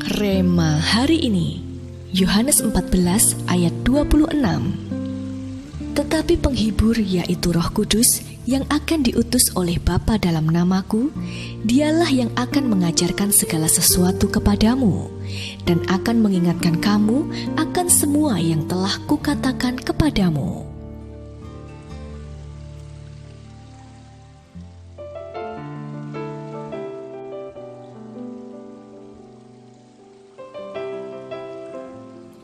Rema hari ini, Yohanes 14 ayat 26. Tetapi penghibur, yaitu Roh Kudus, yang akan diutus oleh Bapa dalam namaku, dialah yang akan mengajarkan segala sesuatu kepadamu, dan akan mengingatkan kamu akan semua yang telah kukatakan kepadamu.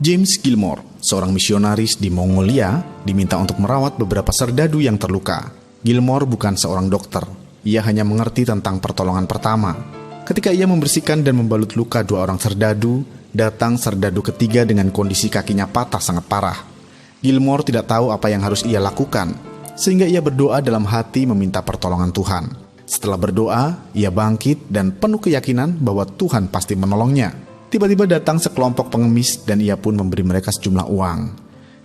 James Gilmore, seorang misionaris di Mongolia, diminta untuk merawat beberapa serdadu yang terluka. Gilmore bukan seorang dokter. Ia hanya mengerti tentang pertolongan pertama. Ketika ia membersihkan dan membalut luka dua orang serdadu, datang serdadu ketiga dengan kondisi kakinya patah sangat parah. Gilmore tidak tahu apa yang harus ia lakukan, sehingga ia berdoa dalam hati meminta pertolongan Tuhan. Setelah berdoa, ia bangkit dan penuh keyakinan bahwa Tuhan pasti menolongnya. Tiba-tiba datang sekelompok pengemis dan ia pun memberi mereka sejumlah uang.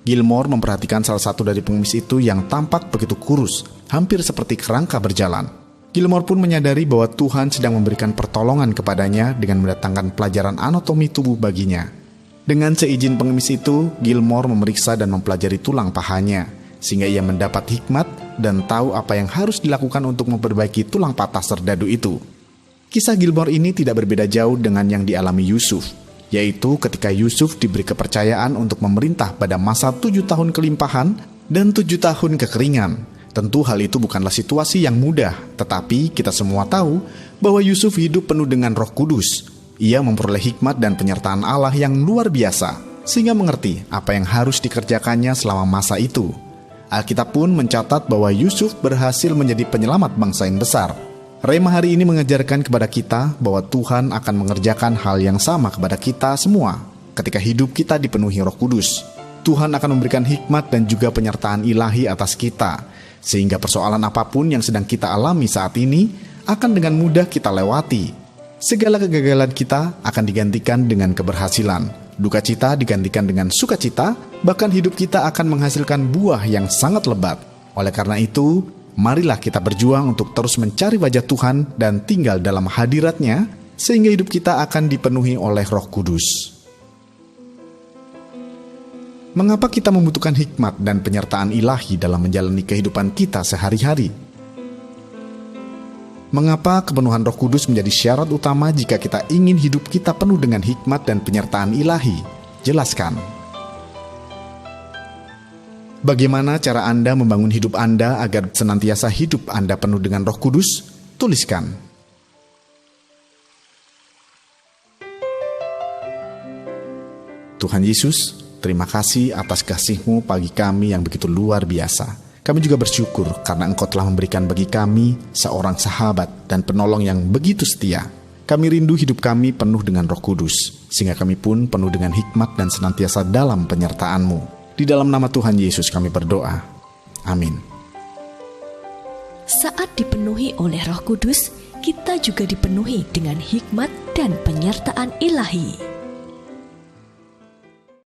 Gilmore memperhatikan salah satu dari pengemis itu yang tampak begitu kurus, hampir seperti kerangka berjalan. Gilmore pun menyadari bahwa Tuhan sedang memberikan pertolongan kepadanya dengan mendatangkan pelajaran anatomi tubuh baginya. Dengan seizin pengemis itu, Gilmore memeriksa dan mempelajari tulang pahanya, sehingga ia mendapat hikmat dan tahu apa yang harus dilakukan untuk memperbaiki tulang patah serdadu itu. Kisah Gilmore ini tidak berbeda jauh dengan yang dialami Yusuf, yaitu ketika Yusuf diberi kepercayaan untuk memerintah pada masa 7 tahun kelimpahan dan 7 tahun kekeringan. Tentu hal itu bukanlah situasi yang mudah, tetapi kita semua tahu bahwa Yusuf hidup penuh dengan Roh Kudus. Ia memperoleh hikmat dan penyertaan Allah yang luar biasa, sehingga mengerti apa yang harus dikerjakannya selama masa itu. Alkitab pun mencatat bahwa Yusuf berhasil menjadi penyelamat bangsa yang besar. Rema hari ini mengajarkan kepada kita bahwa Tuhan akan mengerjakan hal yang sama kepada kita semua ketika hidup kita dipenuhi Roh Kudus. Tuhan akan memberikan hikmat dan juga penyertaan ilahi atas kita, sehingga persoalan apapun yang sedang kita alami saat ini akan dengan mudah kita lewati. Segala kegagalan kita akan digantikan dengan keberhasilan, duka cita digantikan dengan sukacita, bahkan hidup kita akan menghasilkan buah yang sangat lebat. Oleh karena itu, marilah kita berjuang untuk terus mencari wajah Tuhan dan tinggal dalam hadirat-Nya, sehingga hidup kita akan dipenuhi oleh Roh Kudus. Mengapa kita membutuhkan hikmat dan penyertaan ilahi dalam menjalani kehidupan kita sehari-hari? Mengapa kepenuhan Roh Kudus menjadi syarat utama jika kita ingin hidup kita penuh dengan hikmat dan penyertaan ilahi? Jelaskan. Bagaimana cara Anda membangun hidup Anda agar senantiasa hidup Anda penuh dengan Roh Kudus? Tuliskan. Tuhan Yesus, terima kasih atas kasih-Mu bagi kami yang begitu luar biasa. Kami juga bersyukur karena Engkau telah memberikan bagi kami seorang sahabat dan penolong yang begitu setia. Kami rindu hidup kami penuh dengan Roh Kudus, sehingga kami pun penuh dengan hikmat dan senantiasa dalam penyertaan-Mu. Di dalam nama Tuhan Yesus kami berdoa. Amin. Saat dipenuhi oleh Roh Kudus, kita juga dipenuhi dengan hikmat dan penyertaan ilahi.